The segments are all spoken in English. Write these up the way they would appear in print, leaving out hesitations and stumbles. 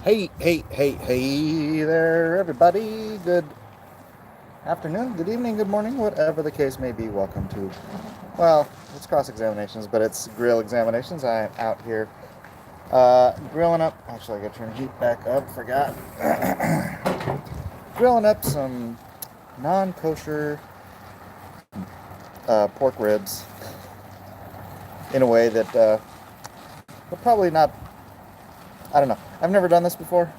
Hey there, everybody. Good afternoon, good evening, good morning, whatever the case may be. Welcome to, well, it's cross examinations, but it's grill examinations. I am out here grilling up. Actually, I gotta turn the heat back up, forgot. Grilling up some non kosher pork ribs in a way that will probably not, I don't know. I've never done this before,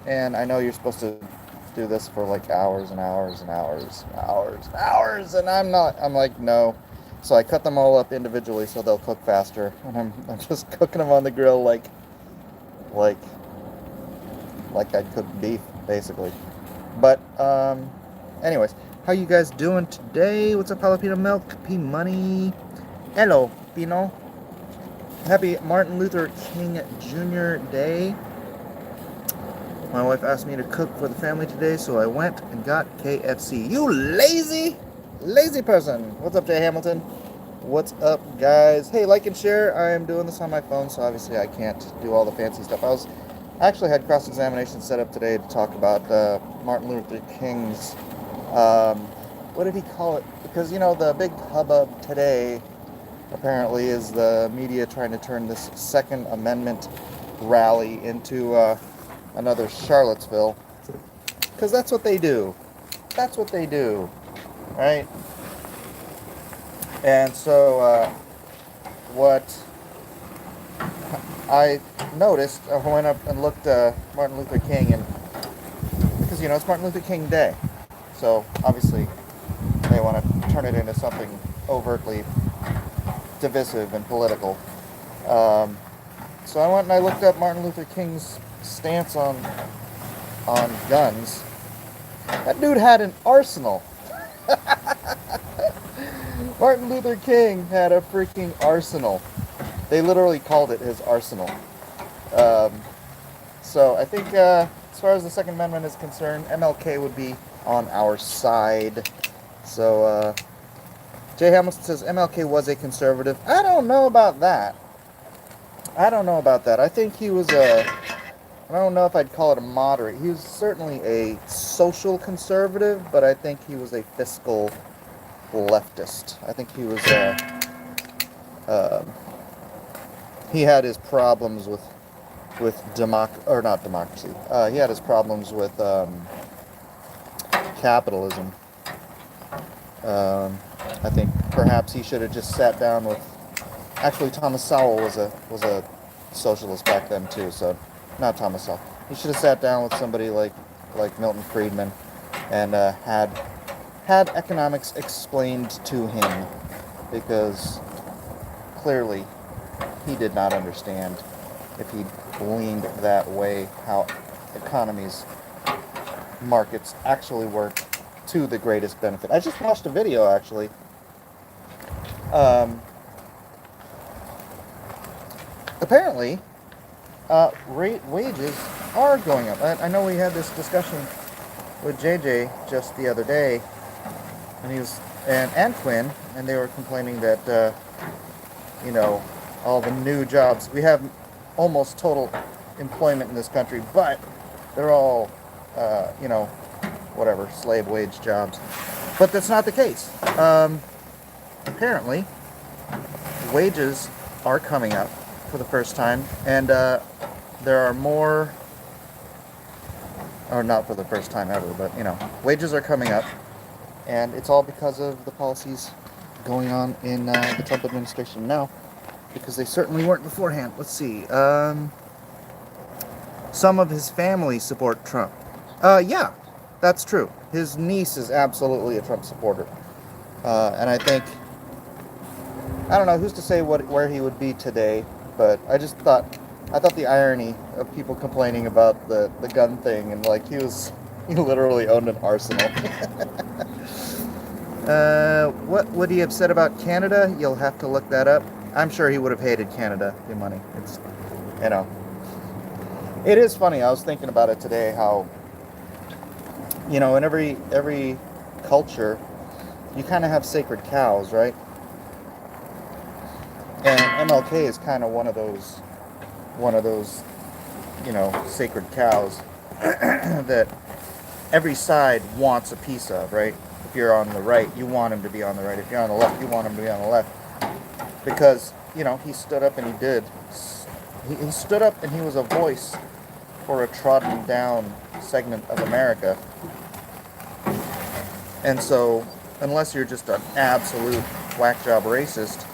and I know you're supposed to do this for like hours and hours and hours and hours and hours, and I'm not. I'm like, no. So I cut them all up individually so they'll cook faster, and I'm just cooking them on the grill like like I'd cook beef basically. But anyways, how you guys doing today? What's up, jalapeno milk, P money? Hello, Pino. Happy Martin Luther King Jr. Day. My wife asked me to cook for the family today, so I went and got KFC. You lazy person. What's up, Jay Hamilton? What's up, guys? Hey, like and share. I am doing this on my phone, so obviously I can't do all the fancy stuff. I actually had cross-examination set up today to talk about Martin Luther King's, what did he call it? Because, the big hubbub today apparently is the media trying to turn this Second Amendment rally into another Charlottesville, because that's what they do. That's what they do, right? And so what I noticed, I went up and looked Martin Luther King, and because it's Martin Luther King Day, so obviously they want to turn it into something overtly divisive and political. So I went and I looked up Martin Luther King's stance on guns. That dude had an arsenal. Martin Luther King had a freaking arsenal. They literally called it his arsenal. So I think as far as the Second Amendment is concerned, MLK would be on our side. So Jay Hamilton says MLK was a conservative. I don't know about that. I think he was I don't know if I'd call it a moderate. He was certainly a social conservative, but I think he was a fiscal leftist. I think he was he had his problems with not democracy. He had his problems with capitalism. I think perhaps he should have just sat down with. Actually, Thomas Sowell was a socialist back then too. So, not Thomas Sowell. He should have sat down with somebody like Milton Friedman, and had economics explained to him, because clearly he did not understand, if he leaned that way, how economies, markets actually work to the greatest benefit. I just watched a video actually. Apparently, wages are going up. I know we had this discussion with JJ just the other day, and he was and Quinn, and they were complaining that all the new jobs, we have almost total employment in this country, but they're all whatever, slave wage jobs. But that's not the case. Apparently, wages are coming up for the first time, and there are more, or not for the first time ever, but wages are coming up, and it's all because of the policies going on in the Trump administration now, because they certainly weren't beforehand. Let's see. Some of his family support Trump. Yeah, that's true. His niece is absolutely a Trump supporter, and I think, I don't know who's to say where he would be today, but I thought the irony of people complaining about the gun thing, and like he literally owned an arsenal. What would he have said about Canada? You'll have to look that up. I'm sure he would have hated Canada. Your money. It's, it is funny. I was thinking about it today, how, in every culture, you kind of have sacred cows, right? And MLK is kind of one of those sacred cows that every side wants a piece of, right? If you're on the right, you want him to be on the right. If you're on the left, you want him to be on the left. Because, he stood up and he did. He stood up and he was a voice for a trodden down segment of America. And so, unless you're just an absolute whack job racist,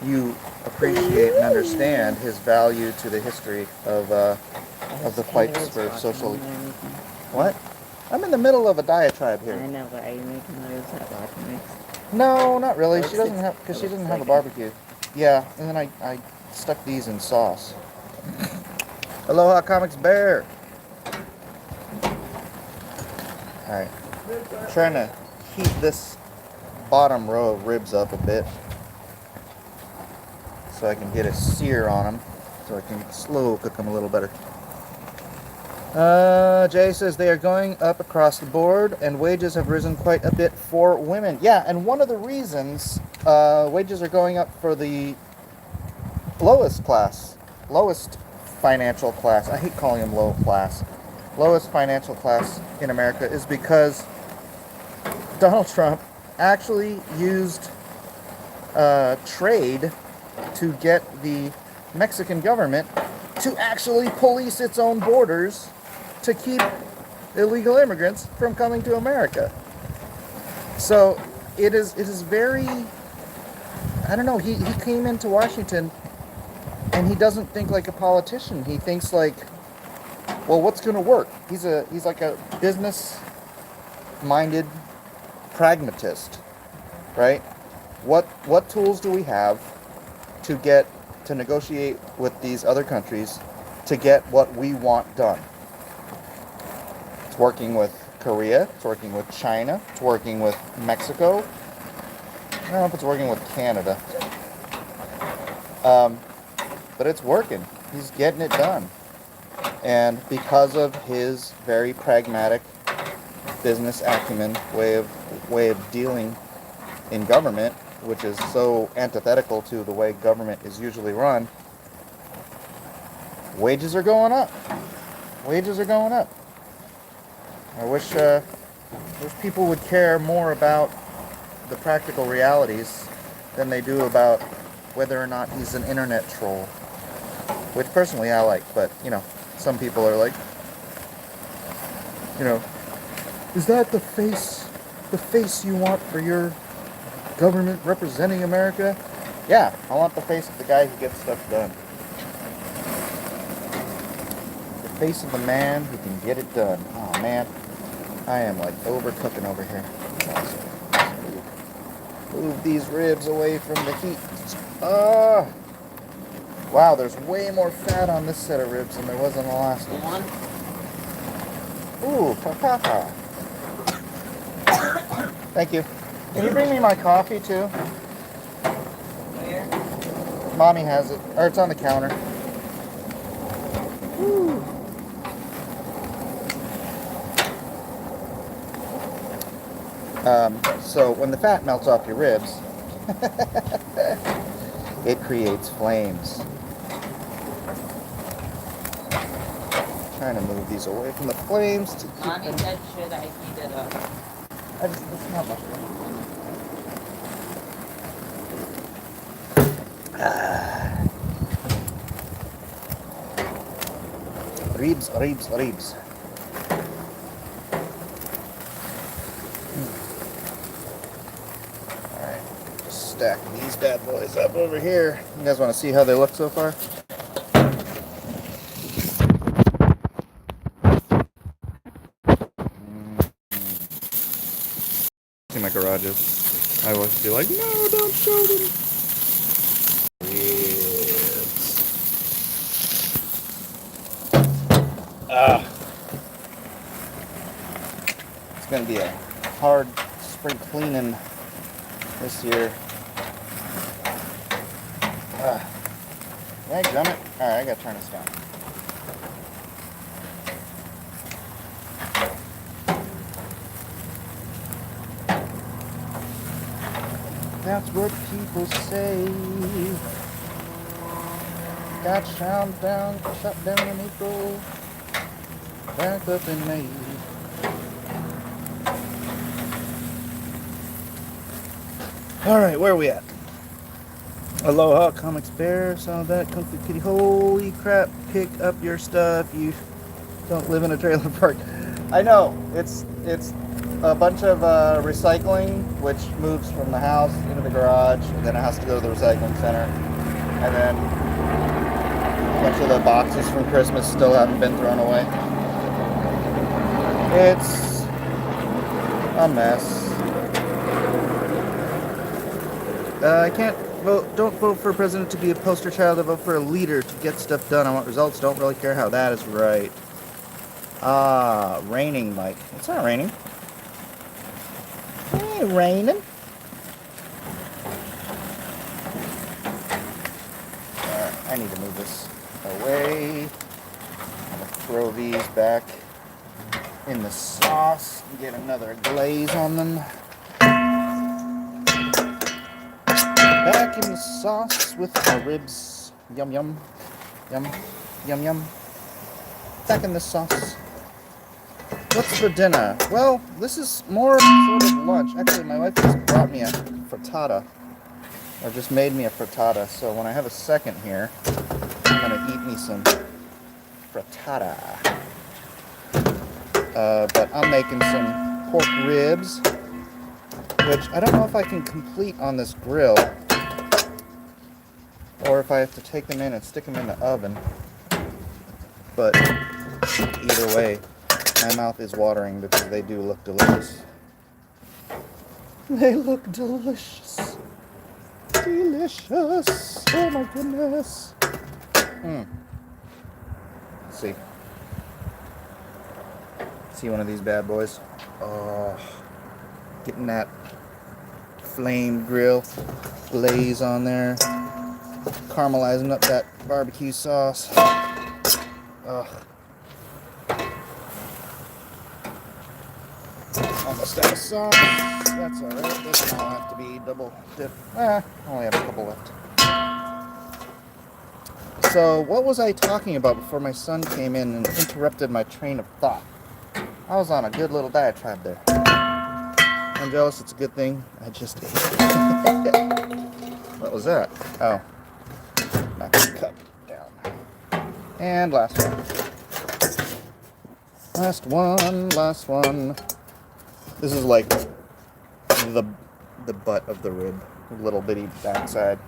you appreciate and understand his value to the history of the fights for social. What? I'm in the middle of a diatribe here. I know, but are you making noise at barbecue mix? No, not really. She doesn't have, because she doesn't have a barbecue. Yeah, and then I stuck these in sauce. Aloha Comics Bear. All right, trying to heat this bottom row of ribs up a bit so I can get a sear on them, so I can slow cook them a little better. Jay says they are going up across the board and wages have risen quite a bit for women. Yeah, and one of the reasons wages are going up for the lowest financial class, I hate calling them low class, lowest financial class in America, is because Donald Trump actually used trade to get the Mexican government to actually police its own borders to keep illegal immigrants from coming to America. So it is very, I don't know, he came into Washington and he doesn't think like a politician. He thinks like, well, what's going to work? He's like a business-minded pragmatist, right? What tools do we have to negotiate with these other countries to get what we want done? It's working with Korea, it's working with China, it's working with Mexico. I don't know if it's working with Canada. But it's working. He's getting it done. And because of his very pragmatic business acumen way of dealing in government, which is so antithetical to the way government is usually run, wages are going up. Wages are going up. I wish people would care more about the practical realities than they do about whether or not he's an internet troll, which personally I like, but some people are like, is that the face you want for your government representing America? Yeah, I want the face of the guy who gets stuff done. The face of the man who can get it done. Oh man, I am like overcooking over here. Move these ribs away from the heat. Wow, there's way more fat on this set of ribs than there was on the last one. Ooh, papaya. Thank you. Can you bring me my coffee too? Where? Mommy has it. Or it's on the counter. Woo. So when the fat melts off your ribs, it creates flames. Trying to move these away from the flames to keep Mommy said should I heat it up? It's not much fun. Ribs. Alright, just stack these bad boys up over here. You guys want to see how they look so far? In my garages, I always be like, no, don't show them. Ribs. It's gonna be a hard spring cleaning this year. Yeah, done it. All right, I gotta turn this down. That's what people say. got shut down in April, back up in May. Alright, where are we at? Aloha, Comics Bear, saw that, Comfy Kitty. Holy crap, pick up your stuff. You don't live in a trailer park. I know, it's a bunch of recycling, which moves from the house into the garage, and then it has to go to the recycling center. And then a bunch of the boxes from Christmas still haven't been thrown away. It's a mess. I can't vote. Don't vote for a president to be a poster child. I vote for a leader to get stuff done. I want results. Don't really care how. That is right. Raining, Mike. It's not raining. It ain't raining. Alright, I need to move this away. I'm gonna throw these back in the sauce and get another glaze on them. Back in the sauce with our ribs. Yum, yum. Yum, yum, yum. Back in the sauce. What's for dinner? Well, this is more sort of lunch. Actually, my wife just brought me a frittata. Or just made me a frittata. So when I have a second here, I'm going to eat me some frittata. But I'm making some pork ribs, which I don't know if I can complete on this grill, or if I have to take them in and stick them in the oven. But either way, my mouth is watering because they do look delicious. They look delicious. Delicious. Oh my goodness. Let's see. See one of these bad boys. Oh, getting that flame grill glaze on there. Caramelizing up that barbecue sauce. Ugh. Almost out of sauce. That's alright. Doesn't all have to be double dip. I only have a couple left. So, what was I talking about before my son came in and interrupted my train of thought? I was on a good little diatribe there. I'm jealous. It's a good thing. I just ate. What was that? Oh. Knock the cup down. And last one. Last one. This is like the butt of the rib. Little bitty backside.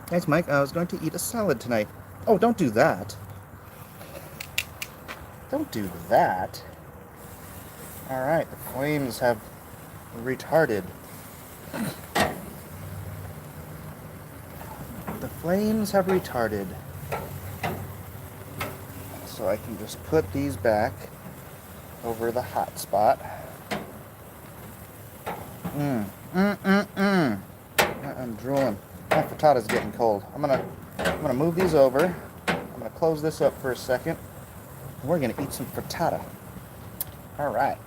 Thanks, Mike. I was going to eat a salad tonight. Oh, don't do that. Don't do that. Alright, the flames have retarded. The flames have retarded. So I can just put these back over the hot spot. I'm drooling. My frittata's getting cold. I'm gonna move these over. I'm gonna close this up for a second. And we're gonna eat some frittata. Alright.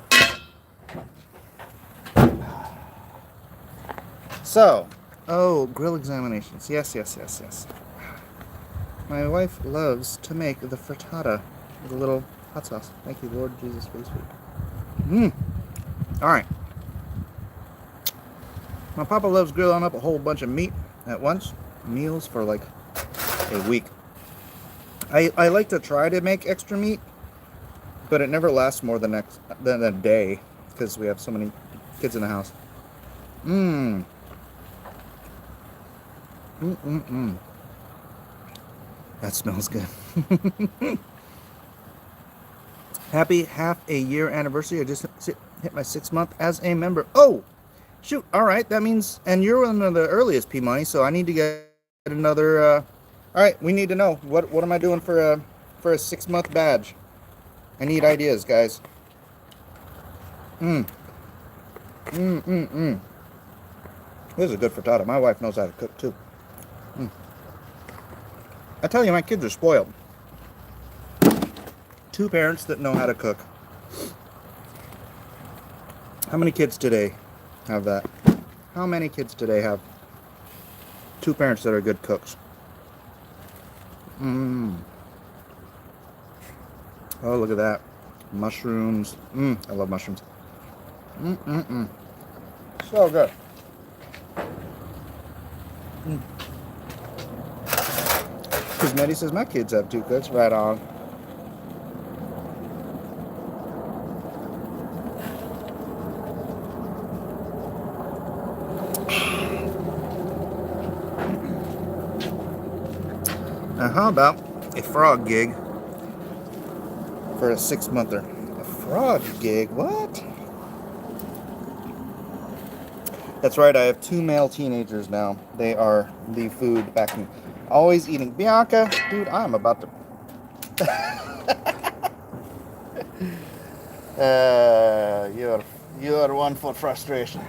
So, grill examinations. Yes. My wife loves to make the frittata with a little hot sauce. Thank you, Lord Jesus, for this food. Alright. My papa loves grilling up a whole bunch of meat at once. Meals for like a week. I like to try to make extra meat, but it never lasts more than a day because we have so many kids in the house. That smells good. Happy half a year anniversary. I just hit my 6th month as a member. Oh, shoot. All right. That means, and you're one of the earliest P Money, so I need to get another. All right. We need to know what am I doing for a 6-month badge? I need ideas, guys. This is a good frittata. My wife knows how to cook too. I tell you, my kids are spoiled. 2 parents that know how to cook. How many kids today have that? How many kids today have Two parents that are good cooks. Mmm. Oh, look at that. Mushrooms. I love mushrooms. So good. Because Maddie says my kids have two cooks. Right on. Now, how about a frog gig for a 6-monther? A frog gig? What? That's right, I have 2 male teenagers now. They are the food back in. Always eating. Bianca, dude, I'm about to. You're one for frustration.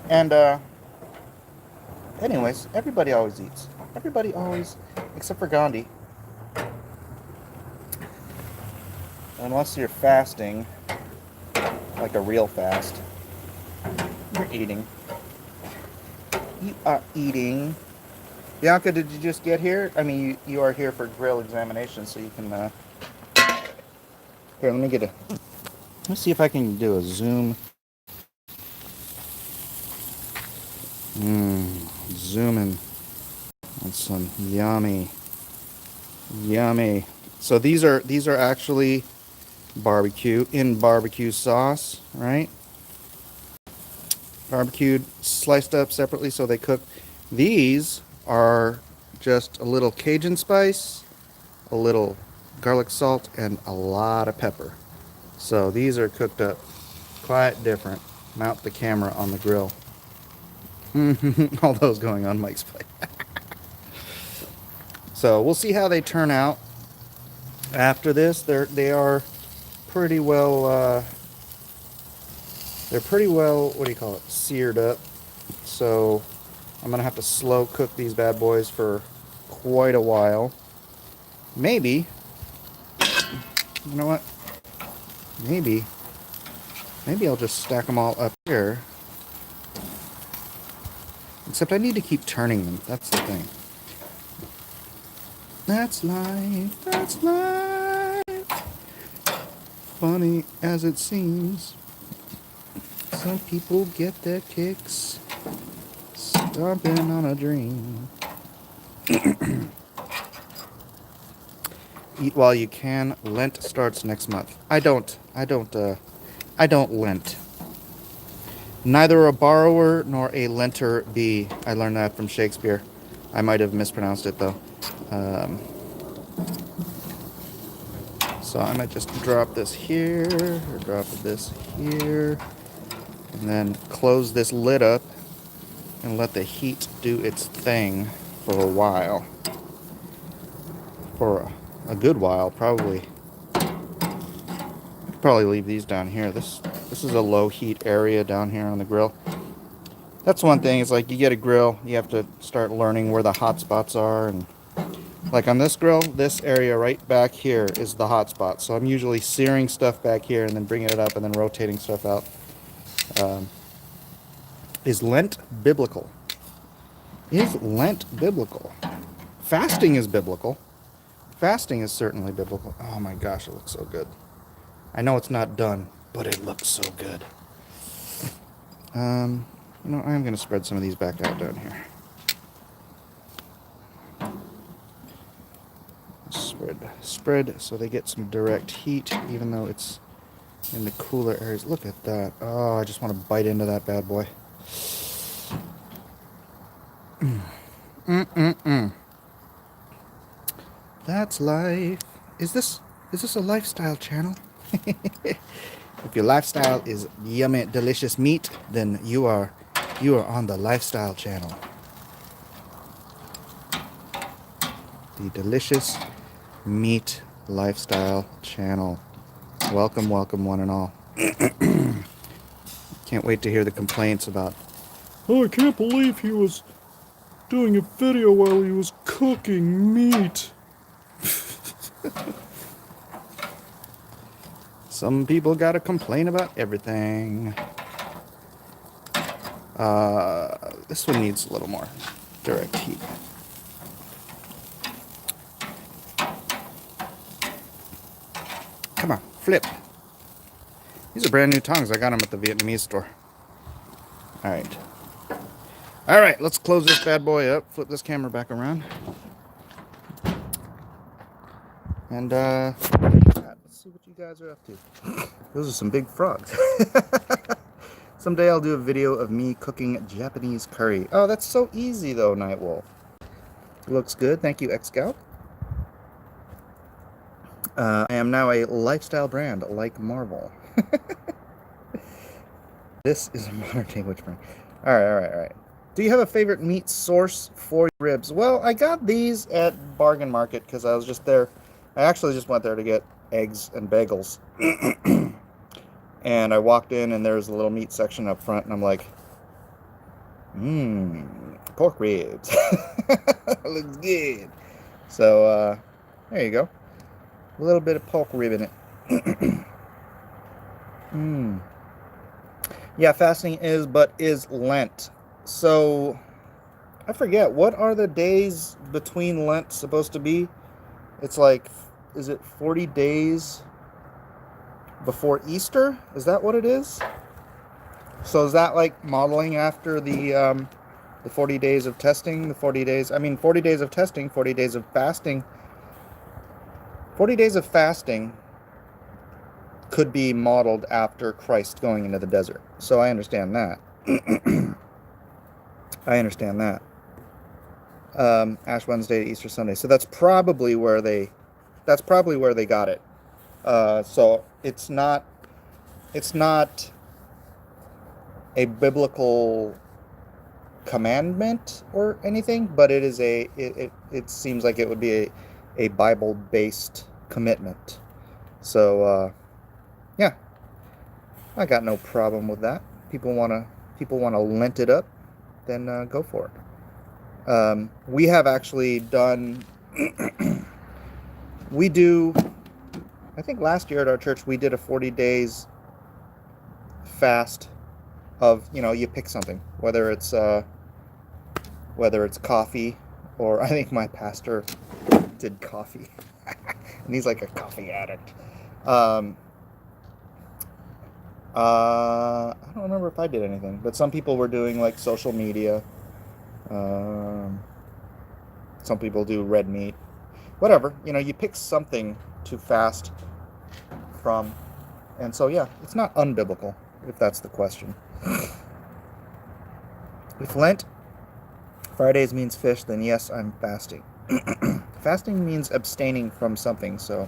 And, anyways, everybody always eats. Everybody always, except for Gandhi. Unless you're fasting, like a real fast, you're eating. You are eating. Bianca, did you just get here? I mean, you are here for grill examination, so you can, here, let's see if I can do a zoom. Zoom in on some yummy. So these are actually barbecue sauce, right? Barbecued, sliced up separately so they cook. These are just a little Cajun spice, a little garlic salt, and a lot of pepper. So these are cooked up quite different. Mount the camera on the grill. All those going on Mike's plate. So we'll see how they turn out after this. They are pretty well what do you call it, seared up. So I'm gonna have to slow cook these bad boys for quite a while. Maybe, you know what, maybe I'll just stack them all up here. Except I need to keep turning them. That's the thing. That's life. That's life. Funny as it seems. Some people get their kicks stomping on a dream. Eat while you can. Lent starts next month. I don't Lent. Neither a borrower nor a lenter be. I learned that from Shakespeare. I might have mispronounced it though. So I might just drop this here, or drop this here, and then close this lid up and let the heat do its thing for a while. For a good while, probably. Probably leave these down here. This is a low heat area down here on the grill. That's one thing, is like you get a grill, you have to start learning where the hot spots are, and like on this grill, this area right back here is the hot spot. So I'm usually searing stuff back here and then bringing it up and then rotating stuff out. Is Lent biblical? Is Lent biblical? Fasting is biblical. Fasting is certainly biblical. Oh my gosh, it looks so good. I know it's not done, but it looks so good. You know, I'm going to spread some of these back out down here. Spread so they get some direct heat, even though it's in the cooler areas. Look at that. Oh, I just want to bite into that bad boy. That's life. Is this a lifestyle channel? If your lifestyle is yummy, delicious meat, then you are on the lifestyle channel. The delicious meat lifestyle channel. Welcome, welcome, one and all. Can't wait to hear the complaints about, oh, I can't believe he was doing a video while he was cooking meat. Some people gotta complain about everything. This one needs a little more direct heat. Come on, flip. These are brand new tongs. I got them at the Vietnamese store. All right. All right, let's close this bad boy up. Flip this camera back around. And let's see what you guys are up to. Those are some big frogs. Someday I'll do a video of me cooking Japanese curry. Oh, that's so easy though, Nightwolf. Looks good. Thank you, X-Scout. I am now a lifestyle brand like Marvel. This is a modern day witch brand. All right. Do you have a favorite meat source for ribs? Well, I got these at Bargain Market because I was just there. I actually just went there to get eggs and bagels. And I walked in and there was a little meat section up front and I'm like, pork ribs. Looks good. So, there you go. A little bit of pork rib in it. Yeah, fasting is Lent. So, I forget, what are the days between Lent supposed to be? It's like, is it 40 days before Easter? Is that what it is? So is that like modeling after the 40 days of testing, the 40 days, 40 days of testing, 40 days of fasting. 40 days of fasting could be modeled after Christ going into the desert. So I understand that. I understand that. Ash Wednesday to Easter Sunday. So that's probably where they got it. So it's not a biblical commandment or anything, but it is it seems like it would be a Bible-based commitment. So yeah, I got no problem with that. People wanna Lent it up, then go for it. We have actually done. We do. I think last year at our church we did a 40 days fast of, you pick something, whether it's coffee, or I think my pastor did coffee, and he's like a coffee addict. I don't remember if I did anything, but some people were doing like social media. Some people do red meat, whatever. You pick something to fast from, and so yeah, it's not unbiblical, if that's the question. If Lent Fridays means fish, then yes, I'm fasting. Fasting means abstaining from something, so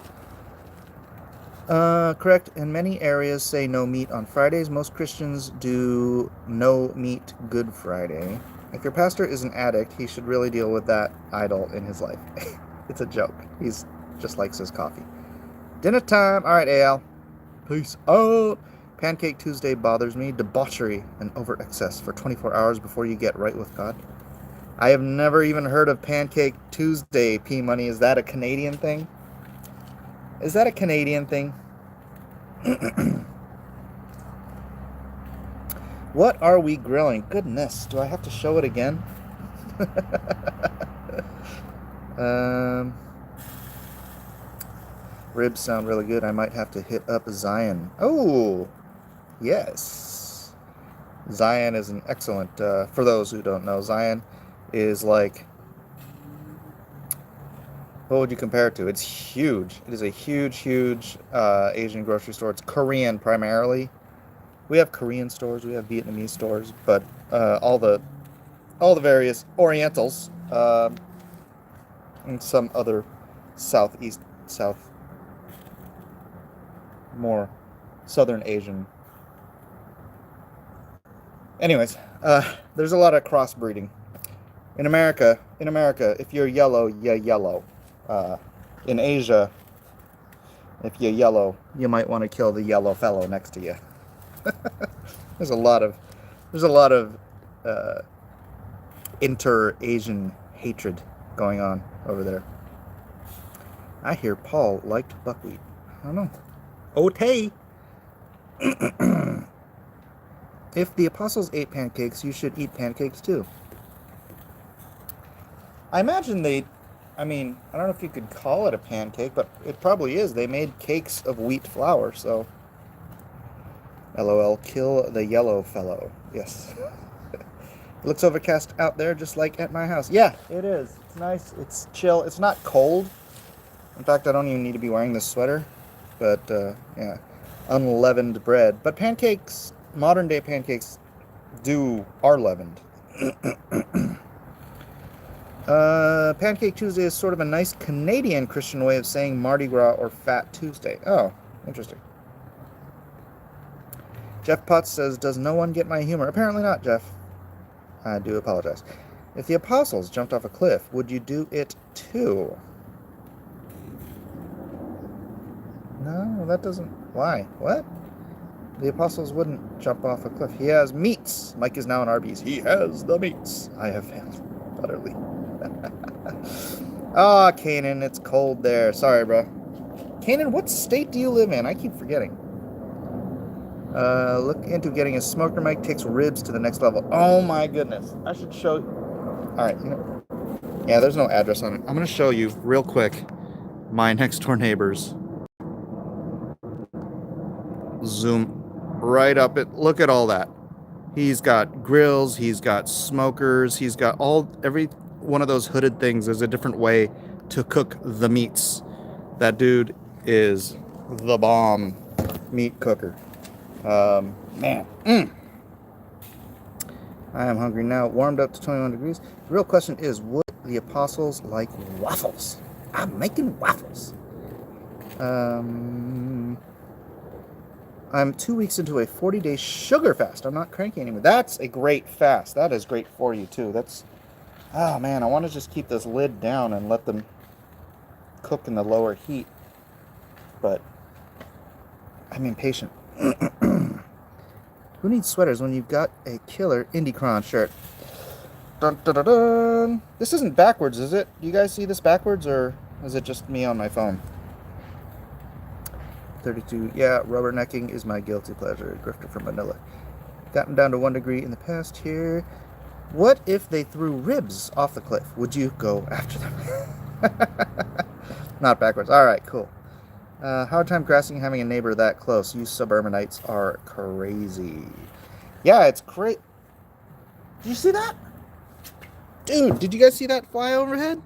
correct. In many areas say no meat on Fridays. Most Christians do no meat Good Friday. If your pastor is an addict, he should really deal with that idol in his life. It's a joke. He's just likes his coffee. Dinner time. All right, AL. Peace out. Pancake Tuesday bothers me. Debauchery and over excess for 24 hours before you get right with God. I have never even heard of Pancake Tuesday, P-Money. Is that a Canadian thing? Is that a Canadian thing? What are we grilling? Goodness, do I have to show it again? Ribs sound really good. I might have to hit up Zion. Oh, yes. Zion is an excellent, for those who don't know, Zion is like, what would you compare it to? It's huge. It is a huge Asian grocery store. It's Korean primarily. We have Korean stores, we have Vietnamese stores, but all the various Orientals and some other more Southern Asian. Anyways, there's a lot of crossbreeding. In America, if you're yellow, you're yellow. In Asia, if you're yellow, you might want to kill the yellow fellow next to you. There's a lot of inter-Asian hatred going on over there. I hear Paul liked buckwheat. I don't know. Otay. If the apostles ate pancakes, you should eat pancakes too. I imagine I don't know if you could call it a pancake, but it probably is. They made cakes of wheat flour, so. LOL, kill the yellow fellow. Yes. It looks overcast out there, just like at my house. Yeah, it is. It's nice. It's chill. It's not cold. In fact, I don't even need to be wearing this sweater. But, yeah. Unleavened bread. But pancakes, modern day pancakes, are leavened. Pancake Tuesday is sort of a nice Canadian Christian way of saying Mardi Gras or Fat Tuesday. Oh, interesting. Jeff Potts says, does no one get my humor? Apparently not, Jeff. I do apologize. If the apostles jumped off a cliff, would you do it too? No, that doesn't... Why? What? The apostles wouldn't jump off a cliff. He has meats. Mike is now in Arby's. He has the meats. I have failed utterly. Ah, Kanan, it's cold there. Sorry, bro. Kanan, what state do you live in? I keep forgetting. Look into getting a smoker mic. Takes ribs to the next level. Oh my goodness. I should show you. Alright, yeah, there's no address on it. I'm going to show you real quick my next door neighbors. Zoom right up it. Look at all that. He's got grills. He's got smokers. He's got every one of those hooded things. There's a different way to cook the meats. That dude is the bomb meat cooker. Man. I am hungry now. Warmed up to 21 degrees. The real question is, would the apostles like waffles? I'm making waffles. I'm 2 weeks into a 40-day sugar fast. I'm not cranky anymore. That's a great fast. That is great for you, too. Oh, man, I want to just keep this lid down and let them cook in the lower heat. But I'm impatient. Who needs sweaters when you've got a killer Indie shirt? Dun, dun, dun, dun. This isn't backwards, is it? Do you guys see this backwards, or is it just me on my phone? 32. Yeah, rubbernecking is my guilty pleasure. Grifter from Manila. Gotten down to 1 degree in the past here. What if they threw ribs off the cliff? Would you go after them? Not backwards. All right, cool. Hard time grasping having a neighbor that close. You suburbanites are crazy. Yeah, it's great. Did you see that? Dude, did you guys see that fly overhead?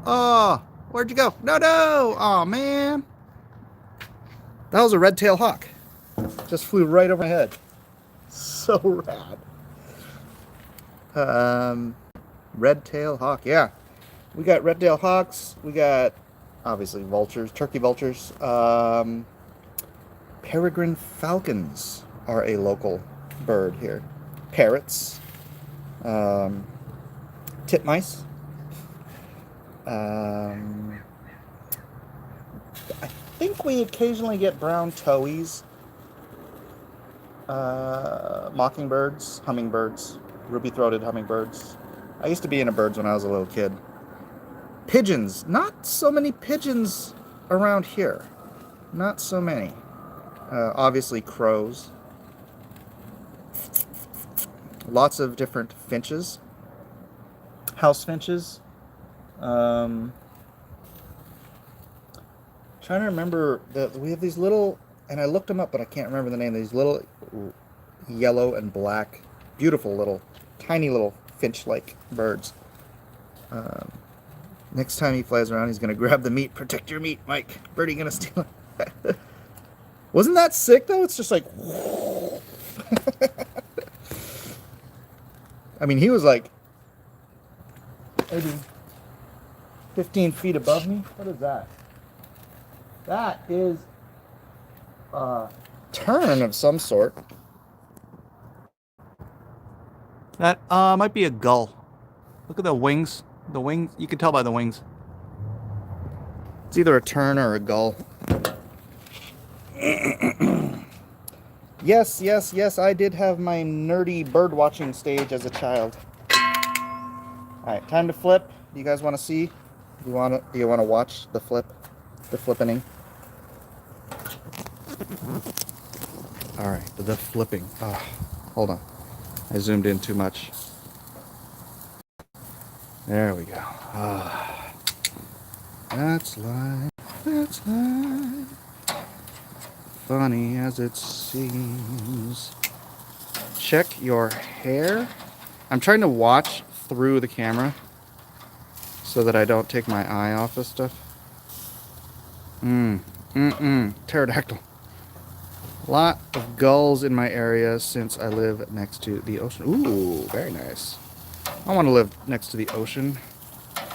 Oh, where'd you go? No. Oh, man. That was a red-tailed hawk. Just flew right over my head. So rad. Red-tailed hawk, yeah. We got red-tailed hawks. We got... obviously, vultures, turkey vultures. Peregrine falcons are a local bird here. Parrots. Titmice. I think we occasionally get brown towhees. Mockingbirds, hummingbirds, ruby-throated hummingbirds. I used to be into birds when I was a little kid. Pigeons. Not so many pigeons around here. Not so many. Obviously crows. Lots of different finches. House finches. Trying to remember we have these little, and I looked them up, but I can't remember the name. These little yellow and black, beautiful little, tiny little finch-like birds. Next time he flies around, he's going to grab the meat. Protect your meat, Mike. Birdie going to steal it. Wasn't that sick, though? It's just like... I mean, he was like... maybe 15 feet above me. What is that? That is a tern of some sort. That might be a gull. Look at the wings. The wings, you can tell by the wings. It's either a tern or a gull. Yes, I did have my nerdy bird watching stage as a child. Alright, time to flip. Do you guys want to see? Do you want to watch the flip? The flippening? All right, the flipping. Oh, hold on. I zoomed in too much. There we go. Ah, that's life. That's life. Funny as it seems. Check your hair. I'm trying to watch through the camera so that I don't take my eye off of stuff. Pterodactyl. Lot of gulls in my area since I live next to the ocean. Ooh, very nice. I want to live next to the ocean.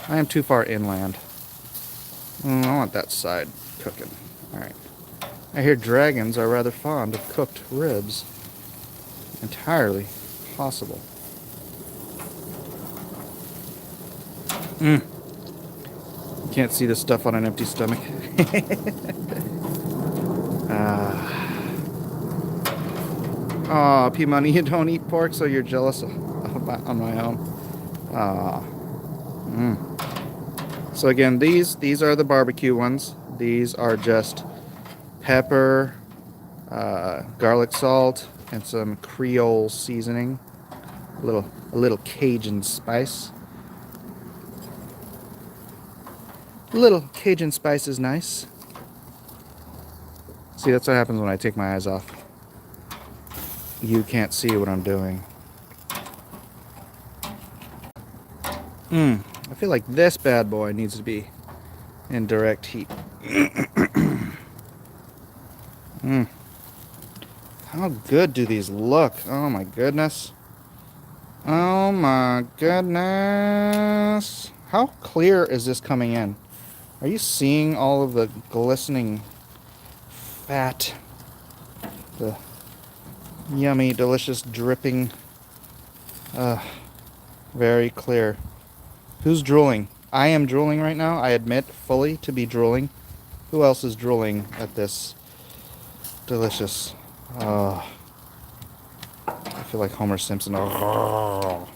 I am too far inland. I want that side cooking. Alright. I hear dragons are rather fond of cooked ribs. Entirely possible. You can't see this stuff on an empty stomach. Oh, P-Money, you don't eat pork, so you're jealous on my own. So again, these are the barbecue ones. These are just pepper, garlic salt, and some Creole seasoning. A little Cajun spice. A little Cajun spice is nice. See, that's what happens when I take my eyes off. You can't see what I'm doing. I feel like this bad boy needs to be in direct heat. How good do these look? Oh my goodness. Oh my goodness. How clear is this coming in? Are you seeing all of the glistening fat? The yummy, delicious dripping. Very clear. Who's drooling? I am drooling right now. I admit fully to be drooling. Who else is drooling at this delicious? I feel like Homer Simpson. Oh.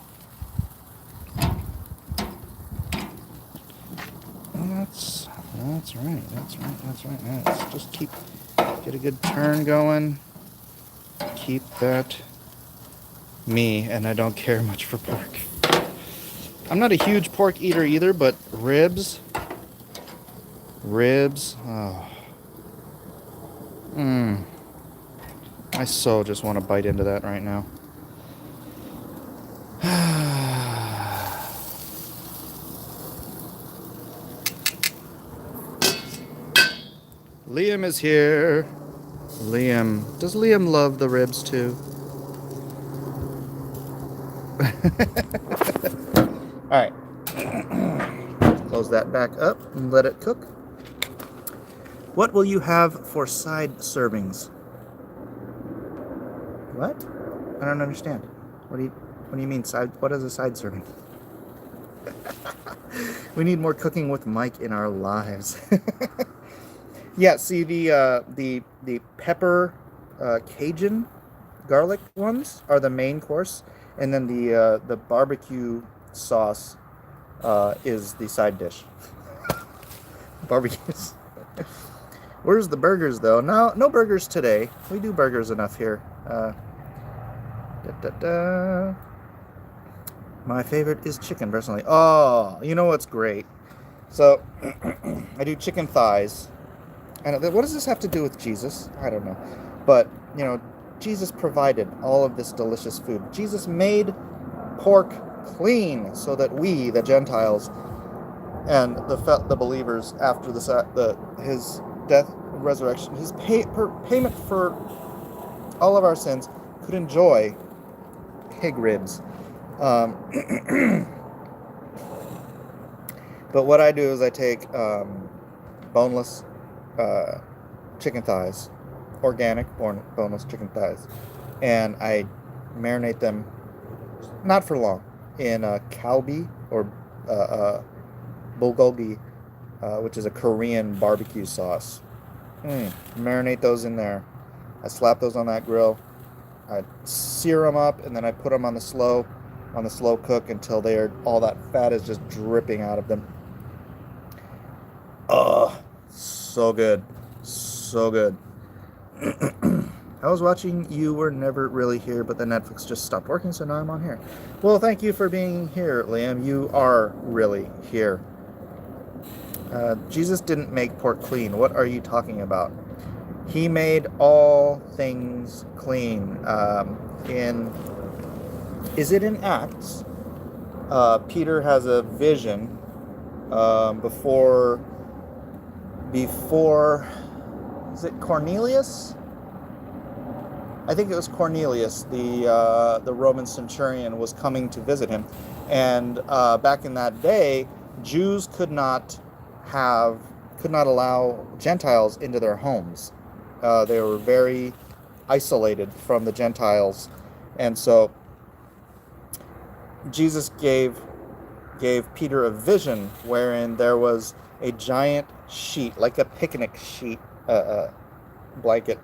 That's right. Let's just get a good turn going. Keep that me, and I don't care much for pork. I'm not a huge pork eater either, but ribs. Oh. I so just want to bite into that right now. Liam is here. Does Liam love the ribs too? Alright. Close that back up and let it cook. What will you have for side servings? What? I don't understand. What do you mean side? What is a side serving? We need more cooking with Mike in our lives. Yeah, see the pepper Cajun garlic ones are the main course, and then the barbecue sauce is the side dish. Barbecues. Where's the burgers though? No burgers today. We do burgers enough here. My favorite is chicken personally. Oh, you know what's great? So I do chicken thighs. And what does this have to do with Jesus? I don't know. But, Jesus provided all of this delicious food. Jesus made pork clean so that we, the Gentiles, and the believers after his death and resurrection, his payment for all of our sins, could enjoy pig ribs. But what I do is I take boneless chicken thighs, organic boneless chicken thighs, and I marinate them, not for long, in kalbi or bulgogi, which is a Korean barbecue sauce. Marinate those in there. I slap those on that grill. I sear them up, and then I put them on the slow cook until all that fat is just dripping out of them. So good. I was watching You Were Never Really Here, but then Netflix just stopped working, so now I'm on here. Well, thank you for being here, Liam. You are really here. Jesus didn't make pork clean. What are you talking about? He made all things clean. Is it in Acts? Peter has a vision before is it Cornelius? I think it was Cornelius, the Roman centurion, was coming to visit him, and back in that day, Jews could not allow Gentiles into their homes. They were very isolated from the Gentiles, and so Jesus gave Peter a vision wherein there was a giant sheet, like a picnic sheet, blanket,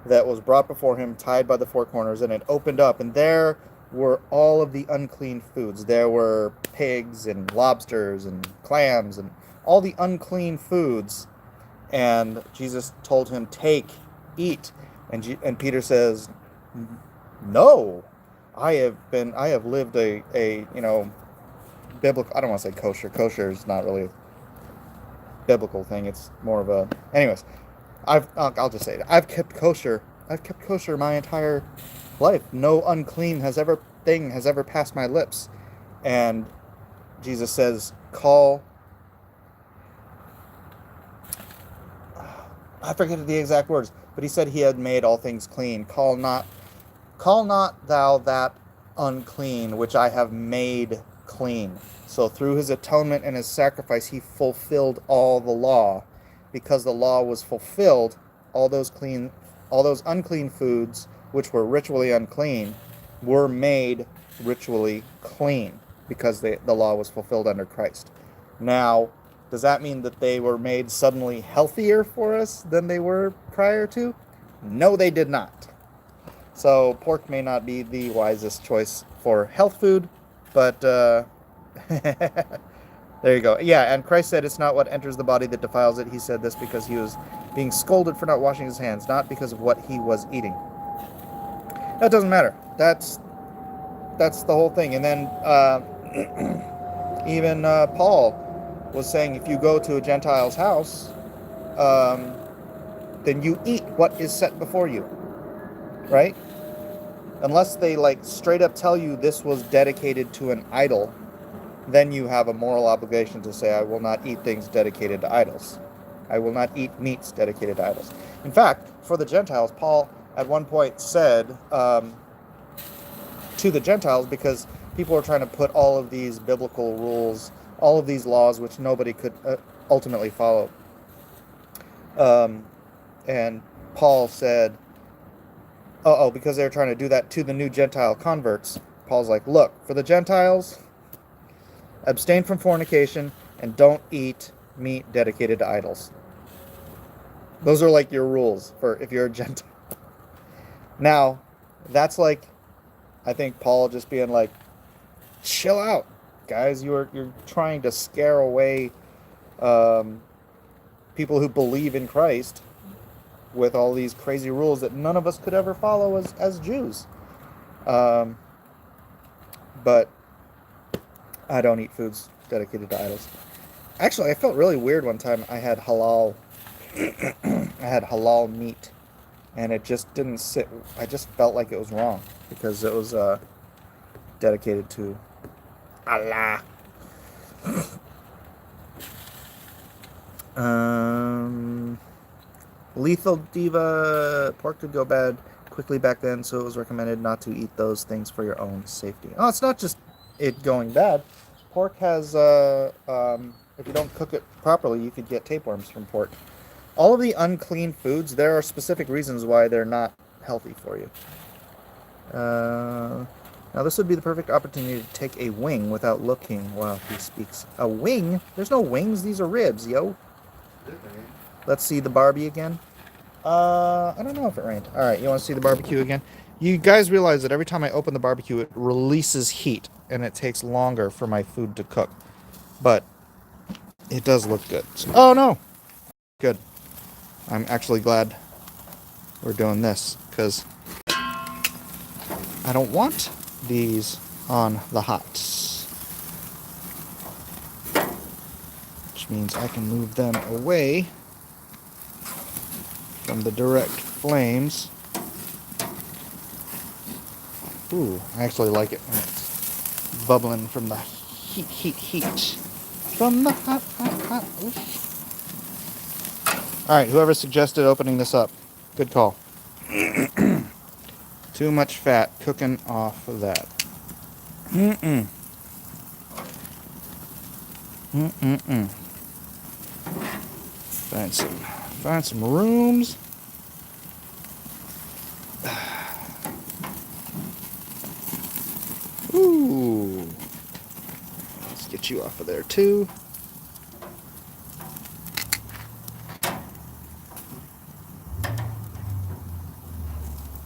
that was brought before him, tied by the four corners, and it opened up, and there were all of the unclean foods. There were pigs and lobsters and clams and all the unclean foods. And Jesus told him, "Take, eat." And Peter says, "No, I have lived a biblical. I don't want to say kosher. Kosher is not really a biblical thing. It's more of a. Anyways, I'll just say it. I've kept kosher my entire life. No unclean thing has ever passed my lips." And Jesus says, I forget the exact words, but he said he had made all things clean. Call not thou that unclean, which I have made clean. So through his atonement and his sacrifice, he fulfilled all the law. Because the law was fulfilled, all those unclean foods, which were ritually unclean, were made ritually clean, because the law was fulfilled under Christ. Now, does that mean that they were made suddenly healthier for us than they were prior to? No, they did not. So pork may not be the wisest choice for health food, but there you go. Yeah, and Christ said it's not what enters the body that defiles it. He said this because he was being scolded for not washing his hands, not because of what he was eating. That doesn't matter. That's the whole thing. And then even Paul was saying, if you go to a Gentile's house, then you eat what is set before you, right? Unless they straight up tell you this was dedicated to an idol, then you have a moral obligation to say, I will not eat things dedicated to idols. I will not eat meats dedicated to idols. In fact, for the Gentiles, Paul at one point said to the Gentiles, because people are trying to put all of these biblical rules, all of these laws, which nobody could ultimately follow. And Paul said, because they're trying to do that to the new Gentile converts, Paul's like, look, for the Gentiles, abstain from fornication and don't eat meat dedicated to idols. Those are your rules for if you're a Gentile. Now, that's I think Paul just being chill out, guys. You're trying to scare away people who believe in Christ with all these crazy rules that none of us could ever follow as Jews. But I don't eat foods dedicated to idols. Actually, I felt really weird one time. I had halal meat, and it just didn't sit. I just felt like it was wrong because it was dedicated to Allah. Lethal Diva, pork could go bad quickly back then, so it was recommended not to eat those things for your own safety. Oh, it's not just it going bad. Pork has, if you don't cook it properly, you could get tapeworms from pork. All of the unclean foods, there are specific reasons why they're not healthy for you. Now this would be the perfect opportunity to take a wing without looking while he speaks. A wing? There's no wings, these are ribs, yo. Let's see the Barbie again. I don't know if it rained. Alright, you want to see the barbecue again? You guys realize that every time I open the barbecue, it releases heat, and it takes longer for my food to cook. But it does look good. Oh, no! Good. I'm actually glad we're doing this. because I don't want these on the hots. Which means I can move them away from the direct flames. Ooh, I actually like it when it's bubbling from the heat. From the hot. Oof. All right, whoever suggested opening this up, good call. Too much fat cooking off of that. Find some rooms. Ooh. Let's get you off of there too.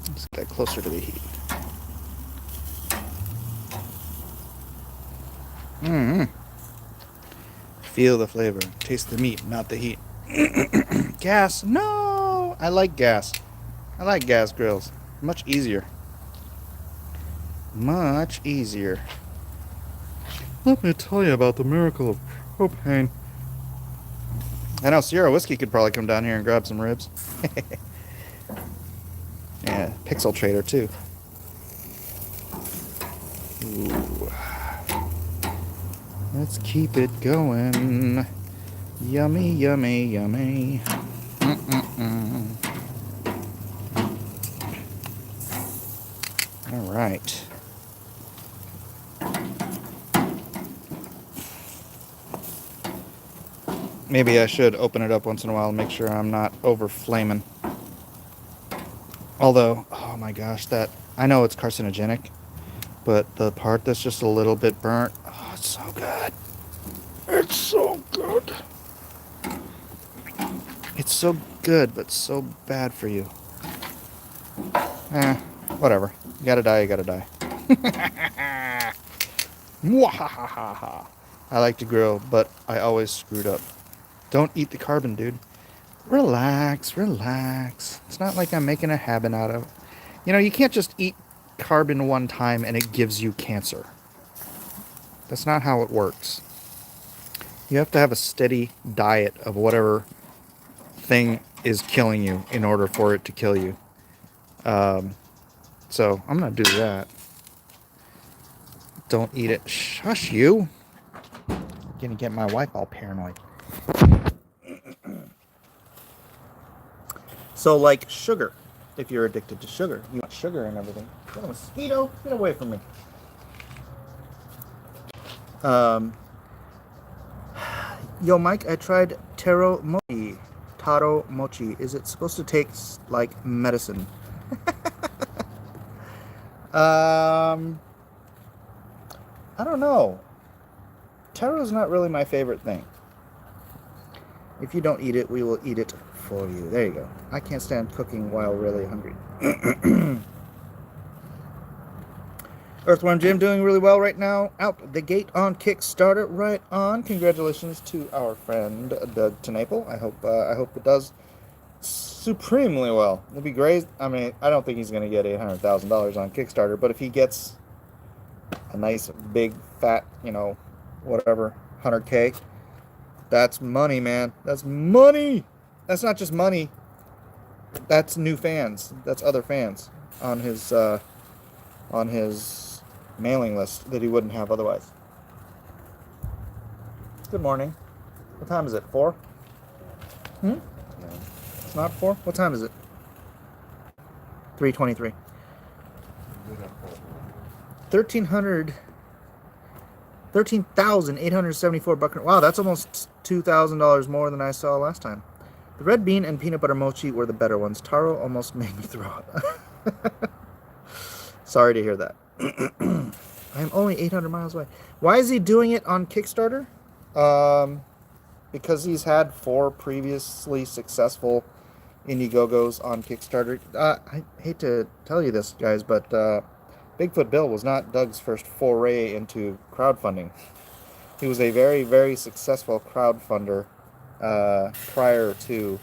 Let's get closer to the heat. Feel the flavor. Taste the meat, not the heat. Gas. No! I like gas. I like gas grills. Much easier. Much easier. Let me tell you about the miracle of propane. I know Sierra Whiskey could probably come down here and grab some ribs. Yeah, Pixel Trader too. Ooh. Let's keep it going. Yummy, yummy, yummy. All right. Maybe I should open it up once in a while and make sure I'm not over flaming. Although, oh my gosh, that I know it's carcinogenic, but the part that's just a little bit burnt, oh, it's so good. It's so good. It's so good, but so bad for you. Whatever. You gotta die, you gotta die. Mwahahaha. I like to grill, but I always screwed up. Don't eat the carbon, dude. Relax, relax. It's not like I'm making a habit out of it. You know, you can't just eat carbon one time and it gives you cancer. That's not how it works. You have to have a steady diet of whatever thing is killing you in order for it to kill you. So I'm gonna do that. Don't eat it. Shush you. I'm gonna get my wife all paranoid. So like sugar, if you're addicted to sugar, you want sugar and everything. Oh, mosquito, get away from me. Yo, Mike, I tried taro mochi. Is it supposed to taste like medicine? I don't know. Taro is not really my favorite thing. If you don't eat it, we will eat it for you. There you go. I can't stand cooking while really hungry. Earthworm Jim doing really well right now. Out the gate on Kickstarter. Right on. Congratulations to our friend Doug Tenaple. I hope it does supremely well. It'll be great. I mean, I don't think he's going to get $800,000 on Kickstarter, but if he gets a nice big fat, whatever, 100K, that's money, man. That's money. That's not just money. That's new fans. That's other fans on his mailing list that he wouldn't have otherwise. Good morning. What time is it? 4? No. It's not 4? What time is it? 3:23. 13,874 bucks. Wow, that's almost $2,000 more than I saw last time. The red bean and peanut butter mochi were the better ones. Taro almost made me throw up. Sorry to hear that. I am only 800 miles away. Why is he doing it on Kickstarter? Because he's had 4 previously successful Indiegogos on Kickstarter. I hate to tell you this, guys, but Bigfoot Bill was not Doug's first foray into crowdfunding. He was a very, very successful crowdfunder prior to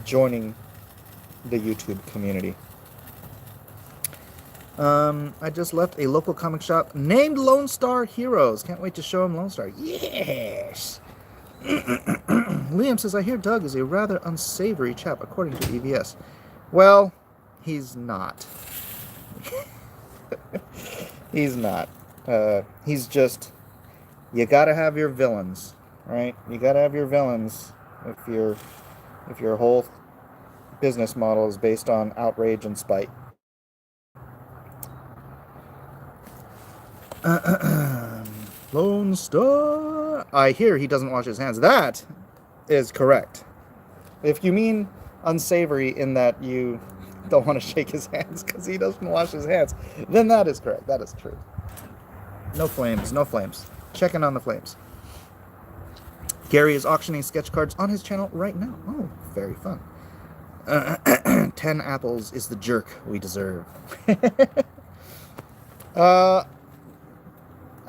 joining the YouTube community. I just left a local comic shop named Lone Star Heroes. Can't wait to show him Lone Star. Yes! Liam says, I hear Doug is a rather unsavory chap, according to EVS. Well, he's not. He's not. He's just... You gotta have your villains, right? You gotta have your villains if your whole business model is based on outrage and spite. Lone Star. I hear he doesn't wash his hands. That is correct. If you mean unsavory in that you don't want to shake his hands because he doesn't wash his hands, then that is correct. That is true. No flames. No flames. Checking on the flames. Gary is auctioning sketch cards on his channel right now. Oh, very fun. 10 apples is the jerk we deserve. I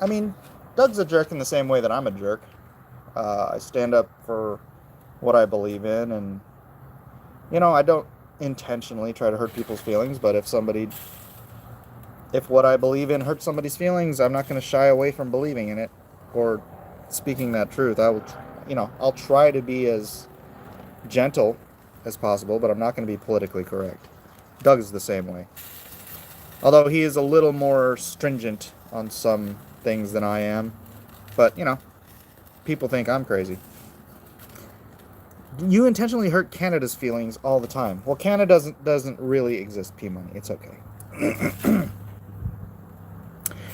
mean, Doug's a jerk in the same way that I'm a jerk. I stand up for what I believe in, and, you know, I don't intentionally try to hurt people's feelings, but if what I believe in hurts somebody's feelings, I'm not going to shy away from believing in it or speaking that truth. I'll try to be as gentle as possible, but I'm not going to be politically correct. Doug is the same way. Although he is a little more stringent on some things than I am. But, you know, people think I'm crazy. You intentionally hurt Canada's feelings all the time. Well, Canada doesn't really exist, P-Money. It's okay.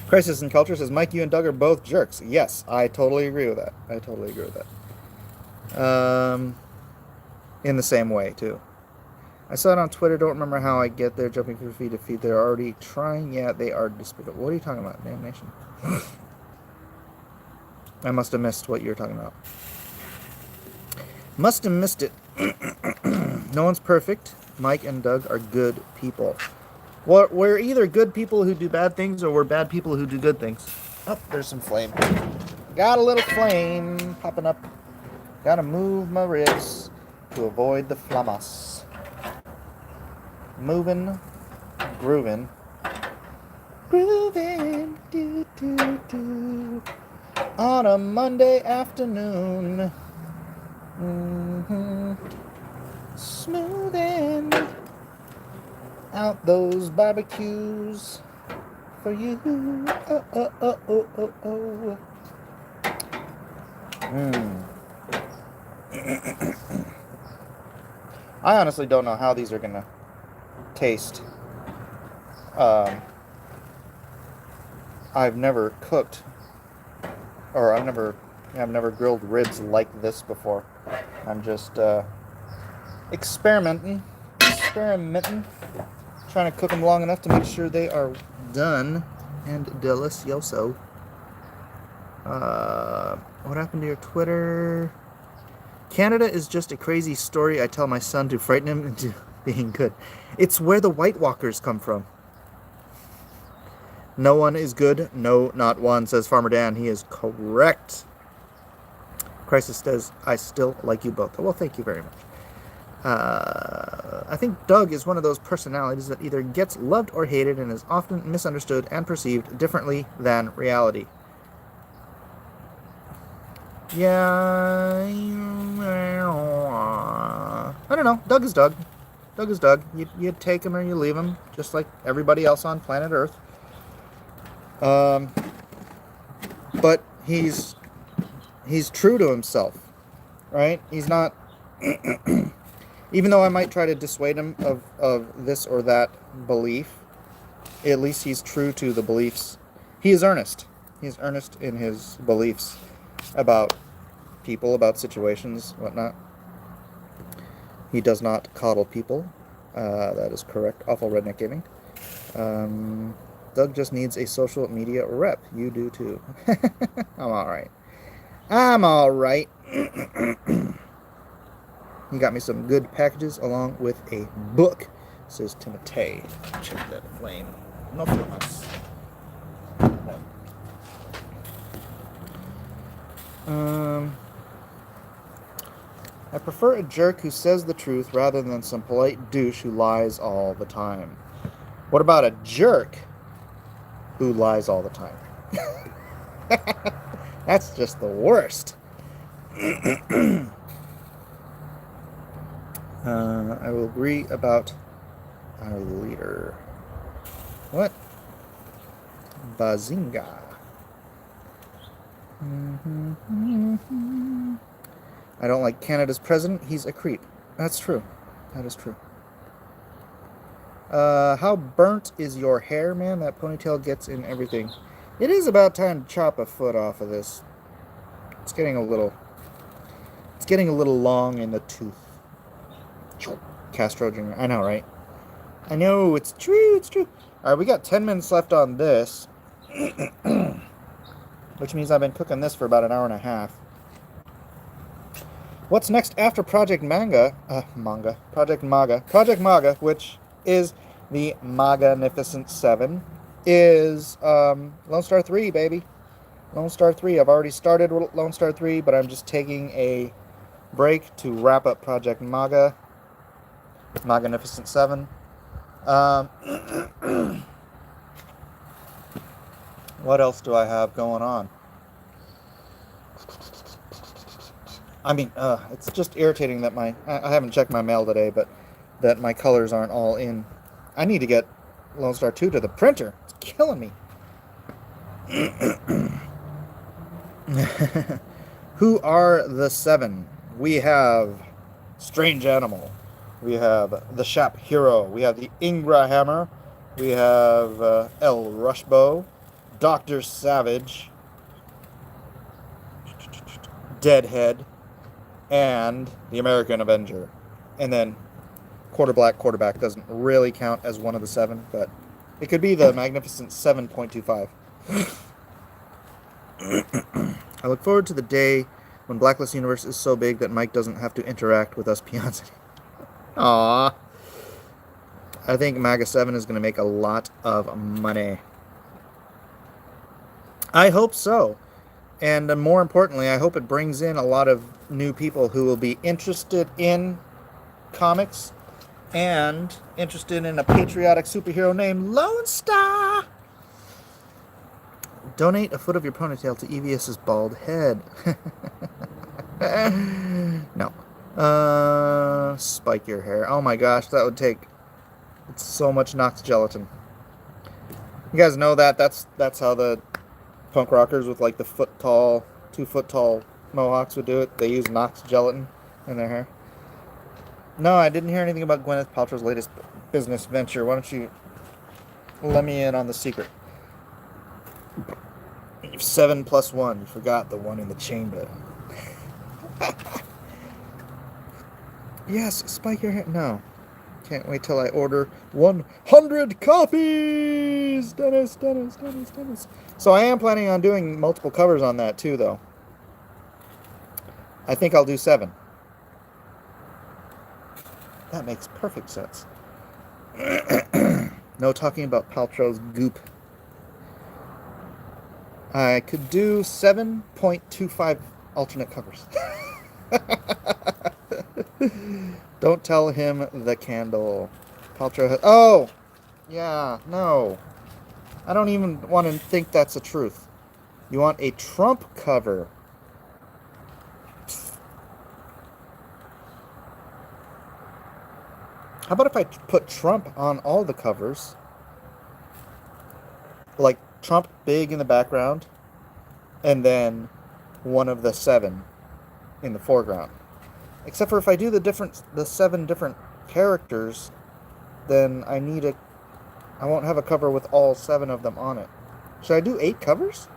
Crisis in Culture says, Mike, you and Doug are both jerks. Yes, I totally agree with that. In the same way, too. I saw it on Twitter. Don't remember how I get there. Jumping through feed to feed. They're already trying. Yeah, they are despicable. What are you talking about? Damnation. I must have missed what you're talking about. Must have missed it. No one's perfect. Mike and Doug are good people. We're either good people who do bad things or we're bad people who do good things. Oh, there's some flame. Got a little flame popping up. Gotta move my ribs to avoid the flamas. Moving, grooving, do, do, do, on a Monday afternoon. Smoothing out those barbecues for you. Oh, oh, oh, oh, oh, oh. I honestly don't know how these are gonna taste. I've never cooked, or I've never grilled ribs like this before. I'm just experimenting, trying to cook them long enough to make sure they are done and delicioso. What happened to your Twitter? Canada is just a crazy story I tell my son to frighten him into being good. It's where the White Walkers come from. No one is good. No, not one, says Farmer Dan. He is correct. Crisis says, I still like you both. Well, thank you very much. I think Doug is one of those personalities that either gets loved or hated and is often misunderstood and perceived differently than reality. Yeah, I don't know. Doug is Doug. Doug is Doug. You take him or you leave him, just like everybody else on planet Earth. But he's true to himself, right? He's not. Even though I might try to dissuade him of this or that belief, at least he's true to the beliefs. He is earnest. He's earnest in his beliefs about people, about situations, whatnot. He does not coddle people. That is correct. Awful Redneck Gaming. Doug just needs a social media rep. You do too. I'm alright. He got me some good packages along with a book, says Timotei. Check that flame. No flames. I prefer a jerk who says the truth rather than some polite douche who lies all the time. What about a jerk who lies all the time? That's just the worst. I will agree about our leader. What? Bazinga. I don't like Canada's president. He's a creep. That's true. That is true. How burnt is your hair, man? That ponytail gets in everything. It is about time to chop a foot off of this. It's getting a little long in the tooth. Castro Jr. I know, right? I know, it's true, it's true. Alright, we got 10 minutes left on this. Which means I've been cooking this for about an hour and a half. What's next after Project Project Maga, which is the Magnificent 7, is Lone Star 3, baby. Lone Star 3. I've already started Lone Star 3, but I'm just taking a break to wrap up Project Magnificent 7. What else do I have going on? I mean, it's just irritating that I haven't checked my mail today, but that my colors aren't all in. I need to get Lone Star 2 to the printer. It's killing me. Who are the 7? We have Strange Animal. We have the Shap Hero. We have the Ingra Hammer. We have El Rushbow. Dr. Savage. Deadhead. And the American Avenger. And then Quarterback doesn't really count as one of the 7, but it could be the Magnificent 7.25. I look forward to the day when Blacklist Universe is so big that Mike doesn't have to interact with us peons. Aww. I think MAGA 7 is going to make a lot of money. I hope so. And more importantly, I hope it brings in a lot of new people who will be interested in comics and interested in a patriotic superhero named Lone Star. Donate a foot of your ponytail to EVS's bald head. No. Spike your hair. Oh my gosh, that would take so much Nox gelatin. You guys know that? That's how the punk rockers with like the 2 foot tall mohawks would do it. They use Nox gelatin in their hair. No, I didn't hear anything about Gwyneth Paltrow's latest business venture. Why don't you let me in on the secret? 7 plus 1. You forgot the one in the chamber. Yes, spike your hair. No. Can't wait till I order 100 copies! Dennis. So I am planning on doing multiple covers on that too, though. I think I'll do 7. That makes perfect sense. No talking about Paltrow's goop. I could do 7.25 alternate covers. Don't tell him the candle. Paltrow has... Oh! Yeah, no. I don't even want to think that's the truth. You want a Trump cover. How about if I put Trump on all the covers? Like Trump big in the background, and then one of the 7 in the foreground. Except for if I do the 7 different characters, then I won't have a cover with all 7 of them on it. Should I do 8 covers?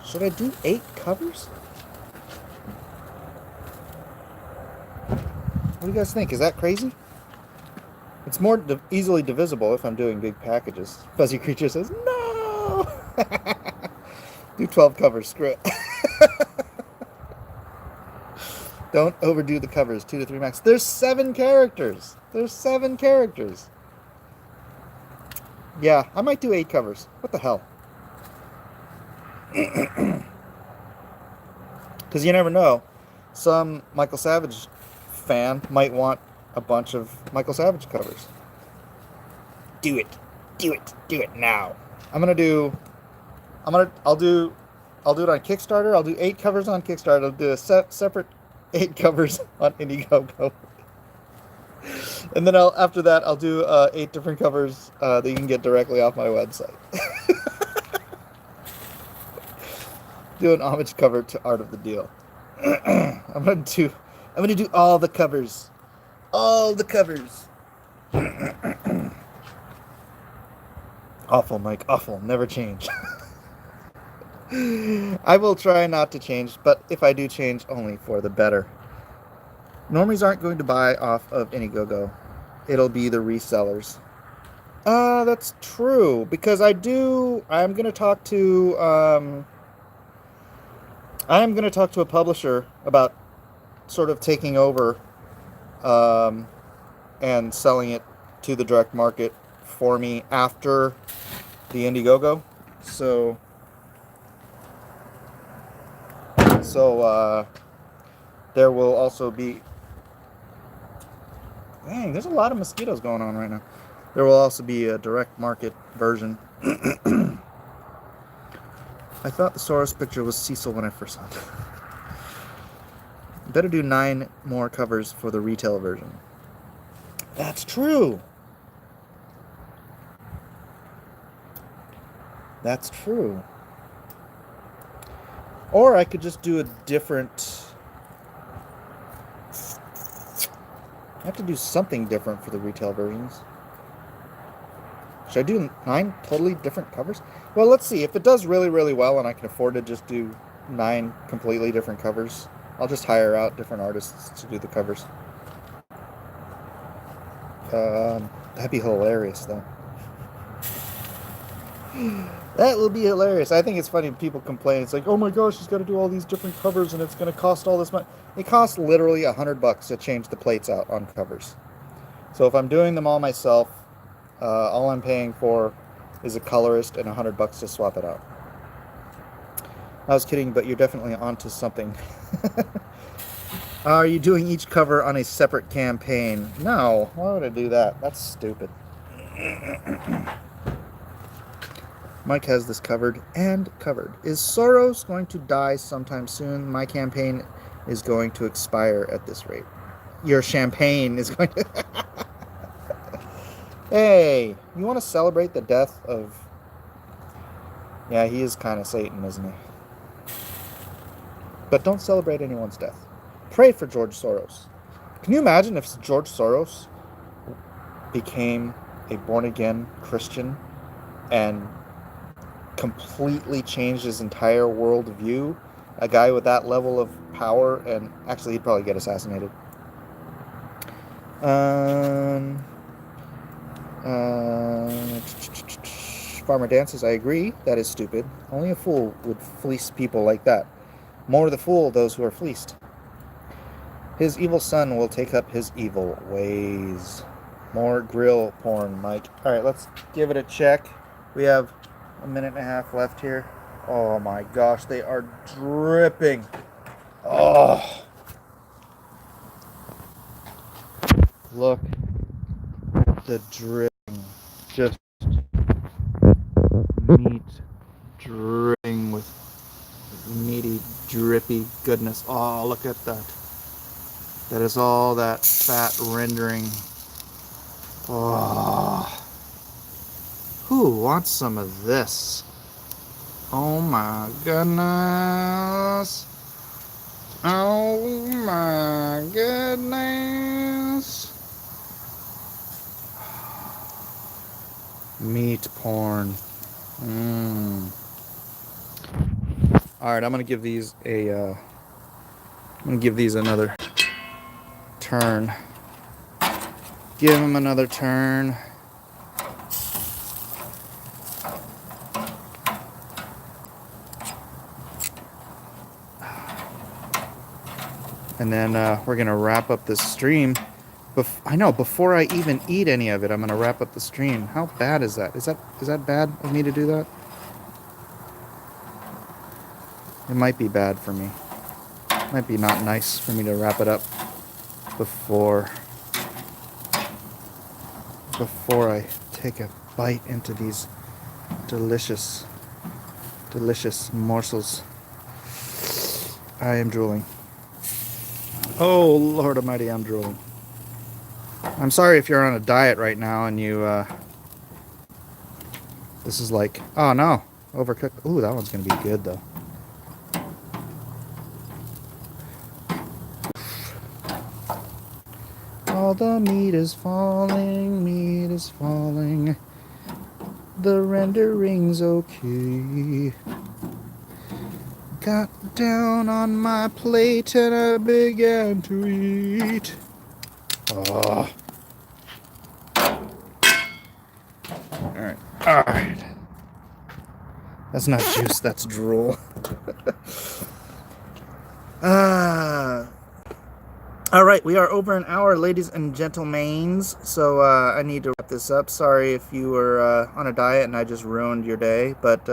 Should I do 8 covers? What do you guys think? Is that crazy? It's more easily divisible if I'm doing big packages. Fuzzy Creature says, no! Do 12 covers, screw it. Don't overdo the covers, 2 to 3 max. There's 7 characters. Yeah, I might do 8 covers. What the hell? Because you never know. some Michael Savage fan might want a bunch of Michael Savage covers. Do it now. I'll do it on Kickstarter. I'll do 8 covers on Kickstarter. I'll do a separate 8 covers on Indiegogo. And then after that, I'll do 8 different covers that you can get directly off my website. Do an homage cover to Art of the Deal. I'm gonna do all the covers. All the covers. Awful, Mike. Awful. Never change. I will try not to change, but if I do change, only for the better. Normies aren't going to buy off of Indiegogo. It'll be the resellers. That's true, because I'm going to talk to a publisher about sort of taking over and selling it to the direct market for me after the Indiegogo. So there will also be... Dang, there's a lot of mosquitoes going on right now. There will also be a direct market version. I thought the Soros picture was Cecil when I first saw it. Better do 9 more covers for the retail version. That's true. That's true. Or I could just do a different... I have to do something different for the retail versions. Should I do 9 totally different covers? Well, let's see. If it does really, really well and I can afford to just do 9 completely different covers, I'll just hire out different artists to do the covers. That'd be hilarious, though. That will be hilarious. I think it's funny when people complain. It's like, oh my gosh, he's got to do all these different covers and it's going to cost all this money. It costs literally $100 to change the plates out on covers. So if I'm doing them all myself, all I'm paying for is a colorist and $100 to swap it out. I was kidding, but you're definitely onto something. Are you doing each cover on a separate campaign? No. Why would I do that? That's stupid. Mike has this covered and covered. Is Soros going to die sometime soon? My campaign is going to expire at this rate. Your champagne is going to... Hey, you want to celebrate the death of... Yeah, he is kind of Satan, isn't he? But don't celebrate anyone's death. Pray for George Soros. Can you imagine if George Soros became a born-again Christian and completely changed his entire worldview? A guy with that level of power, and actually he'd probably get assassinated. Farmer Dances, I agree. That is stupid. Only a fool would fleece people like that. More the fool, those who are fleeced. His evil son will take up his evil ways. More grill porn, Mike. Alright, let's give it a check. We have a minute and a half left here. Oh my gosh, they are dripping. Oh. Look. The dripping. Just meat dripping with meaty, drippy goodness. Oh, look at that. That is all that fat rendering. Oh. Who wants some of this? Oh my goodness. Oh my goodness. Meat porn. Alright, I'm gonna give these another turn. Give them another turn. And then we're gonna wrap up this stream. I know, before I even eat any of it, I'm gonna wrap up the stream. How bad is that? Is that bad of me to do that? It might be bad for me. Might be not nice for me to wrap it up before I take a bite into these delicious morsels. I am drooling. Oh, Lord Almighty, I'm drooling. I'm sorry if you're on a diet right now and you, this is like, oh no, overcooked. Ooh, that one's going to be good though. All the meat is falling, the rendering's okay. Got down on my plate and I began to eat. Oh. Alright. That's not juice, that's drool. Alright, we are over an hour, ladies and gentlemen. So I need to wrap this up. Sorry if you were on a diet and I just ruined your day, but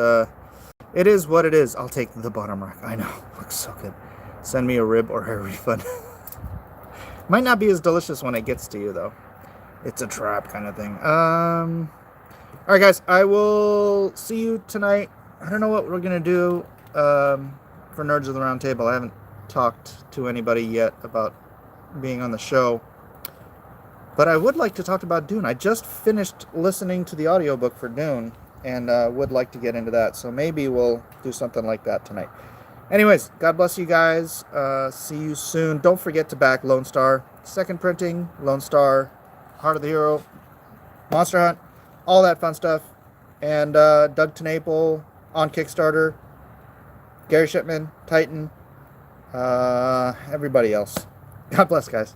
it is what it is. I'll take the bottom rack. I know, looks so good. Send me a rib or a refund. Might not be as delicious when it gets to you, though. It's a trap kind of thing. Alright, guys. I will see you tonight. I don't know what we're going to do for Nerds of the Round Table. I haven't talked to anybody yet about being on the show. But I would like to talk about Dune. I just finished listening to the audiobook for Dune and would like to get into that. So maybe we'll do something like that tonight. Anyways, God bless you guys. See you soon. Don't forget to back Lone Star. Second printing, Lone Star, Heart of the Hero, Monster Hunt, all that fun stuff. And Doug Tenaple on Kickstarter, Gary Shipman, Titan, everybody else. God bless, guys.